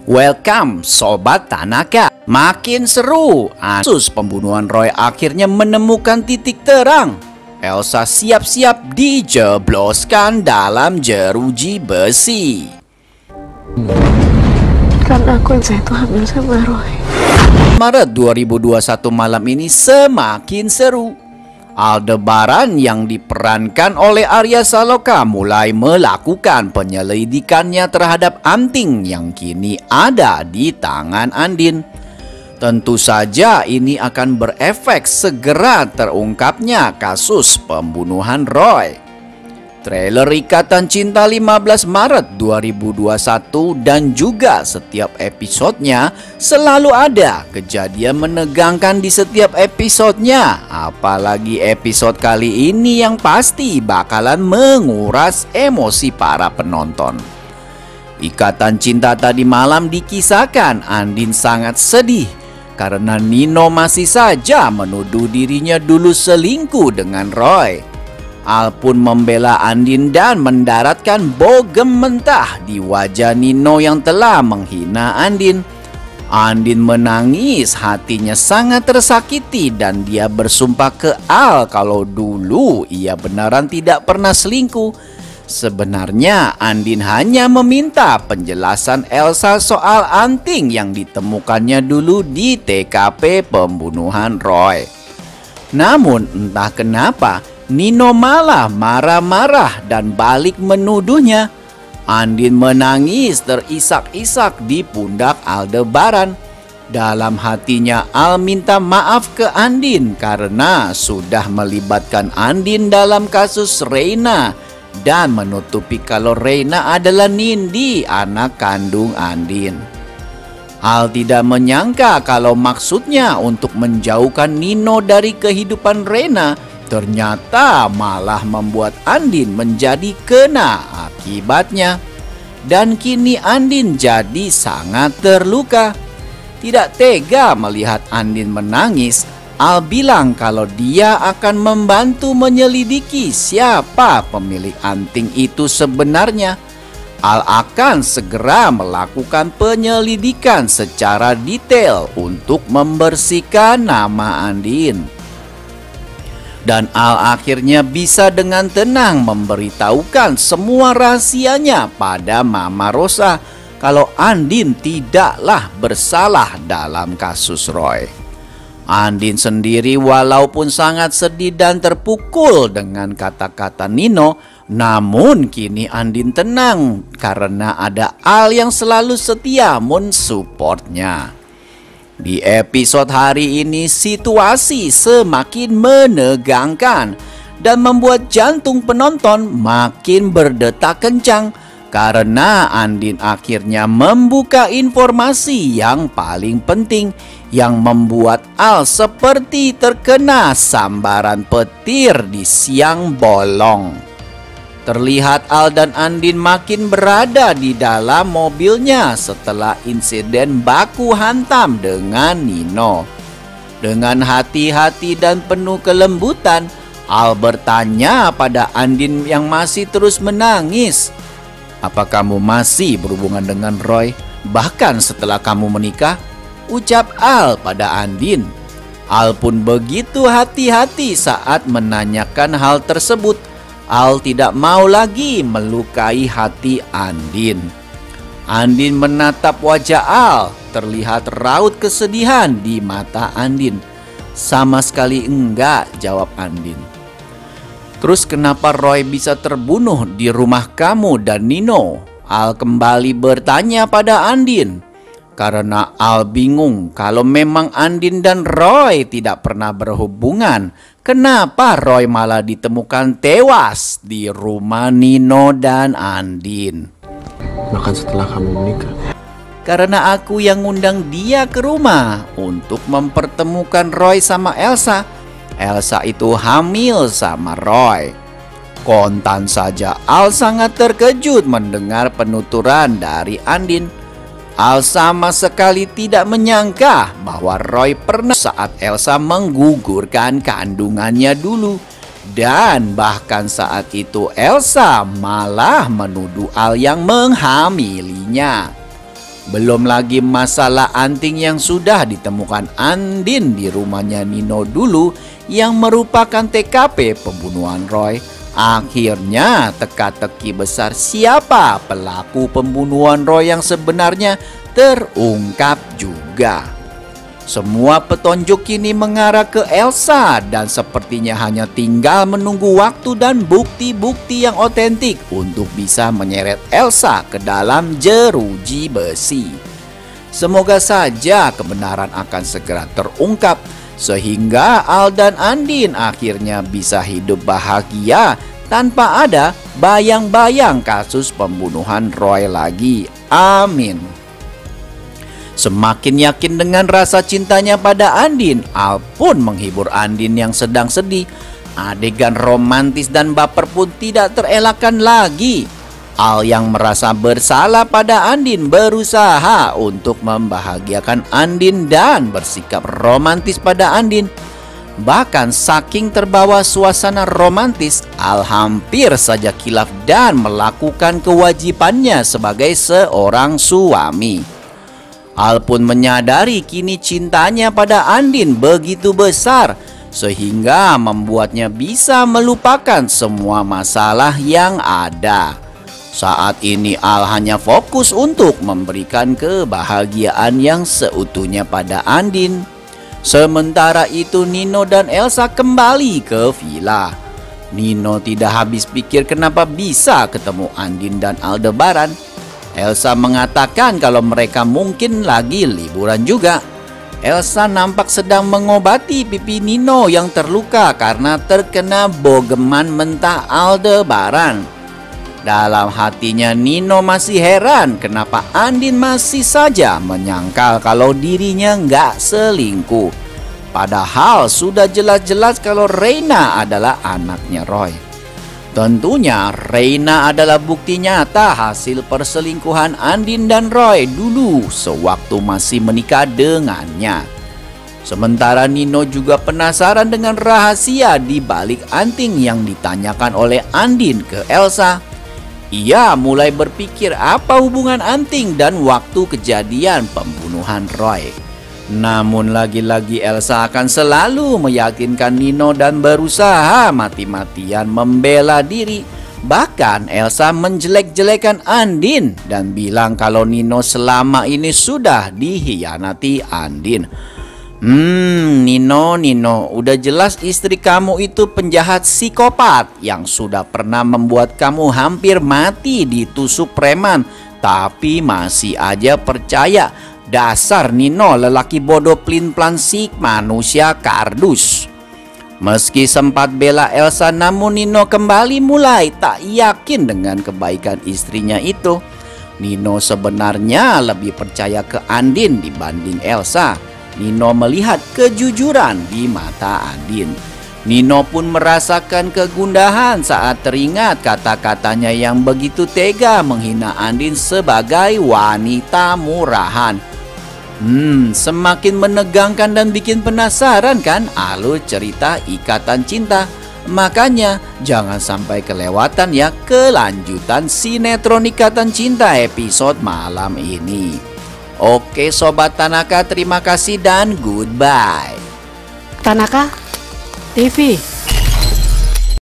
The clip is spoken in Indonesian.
Welcome Sobat Tanaka. Makin seru. Kasus pembunuhan Roy akhirnya menemukan titik terang. Elsa siap-siap dijebloskan dalam jeruji besi. Karena aku yang saya tuh hamil sama Roy. Maret 2021 malam ini semakin seru. Aldebaran yang diperankan oleh Arya Saloka mulai melakukan penyelidikannya terhadap anting yang kini ada di tangan Andin. Tentu saja ini akan berefek segera terungkapnya kasus pembunuhan Roy. Trailer Ikatan Cinta 15 Maret 2021 dan juga setiap episodenya selalu ada kejadian menegangkan di setiap episodenya. Apalagi episode kali ini yang pasti bakalan menguras emosi para penonton. Ikatan Cinta tadi malam dikisahkan Andin sangat sedih karena Nino masih saja menuduh dirinya dulu selingkuh dengan Roy. Al pun membela Andin dan mendaratkan bogem mentah di wajah Nino yang telah menghina Andin. Andin menangis, hatinya sangat tersakiti dan dia bersumpah ke Al kalau dulu ia benaran tidak pernah selingkuh. Sebenarnya Andin hanya meminta penjelasan Elsa soal anting yang ditemukannya dulu di TKP pembunuhan Roy. Namun entah kenapa Nino malah marah-marah dan balik menuduhnya. Andin menangis terisak-isak di pundak Aldebaran. Dalam hatinya Al minta maaf ke Andin karena sudah melibatkan Andin dalam kasus Reina dan menutupi kalau Reina adalah Nindi, anak kandung Andin. Al tidak menyangka kalau maksudnya untuk menjauhkan Nino dari kehidupan Reina ternyata malah membuat Andin menjadi kena akibatnya. Dan kini Andin jadi sangat terluka. Tidak tega melihat Andin menangis, Al bilang kalau dia akan membantu menyelidiki siapa pemilik anting itu sebenarnya. Al akan segera melakukan penyelidikan secara detail untuk membersihkan nama Andin. Dan Al akhirnya bisa dengan tenang memberitahukan semua rahasianya pada Mama Rosa kalau Andin tidaklah bersalah dalam kasus Roy. Andin sendiri walaupun sangat sedih dan terpukul dengan kata-kata Nino, namun kini Andin tenang karena ada Al yang selalu setia mensupportnya. Di episode hari ini situasi semakin menegangkan dan membuat jantung penonton makin berdetak kencang karena Andin akhirnya membuka informasi yang paling penting yang membuat Al seperti terkena sambaran petir di siang bolong. Terlihat Al dan Andin makin berada di dalam mobilnya setelah insiden baku hantam dengan Nino. Dengan hati-hati dan penuh kelembutan, Al bertanya pada Andin yang masih terus menangis, "Apa kamu masih berhubungan dengan Roy bahkan setelah kamu menikah?" ucap Al pada Andin. Al pun begitu hati-hati saat menanyakan hal tersebut. Al tidak mau lagi melukai hati Andin. Andin menatap wajah Al, terlihat raut kesedihan di mata Andin. "Sama sekali enggak," jawab Andin. "Terus kenapa Roy bisa terbunuh di rumah kamu dan Nino?" Al kembali bertanya pada Andin. Karena Al bingung kalau memang Andin dan Roy tidak pernah berhubungan, kenapa Roy malah ditemukan tewas di rumah Nino dan Andin? Bahkan setelah kamu menikah. Karena aku yang ngundang dia ke rumah untuk mempertemukan Roy sama Elsa. Elsa itu hamil sama Roy. Kontan saja Al sangat terkejut mendengar penuturan dari Andin. Al sama sekali tidak menyangka bahwa Roy pernah saat Elsa menggugurkan kandungannya dulu. Dan bahkan saat itu Elsa malah menuduh Al yang menghamilinya. Belum lagi masalah anting yang sudah ditemukan Andin di rumahnya Nino dulu yang merupakan TKP pembunuhan Roy. Akhirnya teka-teki besar siapa pelaku pembunuhan Roy yang sebenarnya terungkap juga. Semua petunjuk kini mengarah ke Elsa dan sepertinya hanya tinggal menunggu waktu dan bukti-bukti yang otentik untuk bisa menyeret Elsa ke dalam jeruji besi. Semoga saja kebenaran akan segera terungkap sehingga Al dan Andin akhirnya bisa hidup bahagia tanpa ada bayang-bayang kasus pembunuhan Roy lagi. Amin. Semakin yakin dengan rasa cintanya pada Andin, Al pun menghibur Andin yang sedang sedih. Adegan romantis dan baper pun tidak terelakkan lagi. Al yang merasa bersalah pada Andin berusaha untuk membahagiakan Andin dan bersikap romantis pada Andin. Bahkan saking terbawa suasana romantis, Al hampir saja kilaf dan melakukan kewajibannya sebagai seorang suami. Al pun menyadari kini cintanya pada Andin begitu besar sehingga membuatnya bisa melupakan semua masalah yang ada. Saat ini Al hanya fokus untuk memberikan kebahagiaan yang seutuhnya pada Andin. Sementara itu Nino dan Elsa kembali ke villa. Nino tidak habis pikir kenapa bisa ketemu Andin dan Aldebaran. Elsa mengatakan kalau mereka mungkin lagi liburan juga. Elsa nampak sedang mengobati pipi Nino yang terluka karena terkena bogeman mentah Aldebaran. Dalam hatinya Nino masih heran kenapa Andin masih saja menyangkal kalau dirinya nggak selingkuh. Padahal sudah jelas-jelas kalau Reina adalah anaknya Roy. Tentunya Reina adalah bukti nyata hasil perselingkuhan Andin dan Roy dulu sewaktu masih menikah dengannya. Sementara Nino juga penasaran dengan rahasia di balik anting yang ditanyakan oleh Andin ke Elsa. Ia mulai berpikir apa hubungan anting dan waktu kejadian pembunuhan Roy. Namun lagi-lagi Elsa akan selalu meyakinkan Nino dan berusaha mati-matian membela diri. Bahkan Elsa menjelek-jelekan Andin dan bilang kalau Nino selama ini sudah dihianati Andin. Nino, udah jelas istri kamu itu penjahat psikopat yang sudah pernah membuat kamu hampir mati ditusuk preman, tapi masih aja percaya. Dasar Nino lelaki bodoh plin-plan sik manusia kardus. Meski sempat bela Elsa, namun Nino kembali mulai tak yakin dengan kebaikan istrinya itu. Nino sebenarnya lebih percaya ke Andin dibanding Elsa. Nino melihat kejujuran di mata Andin. Nino pun merasakan kegundahan saat teringat kata-katanya yang begitu tega menghina Andin sebagai wanita murahan. Semakin menegangkan dan bikin penasaran kan alur cerita Ikatan Cinta. Makanya jangan sampai kelewatan ya kelanjutan sinetron Ikatan Cinta episode malam ini. Oke Sobat Tanaka, terima kasih dan goodbye. Tanaka TV.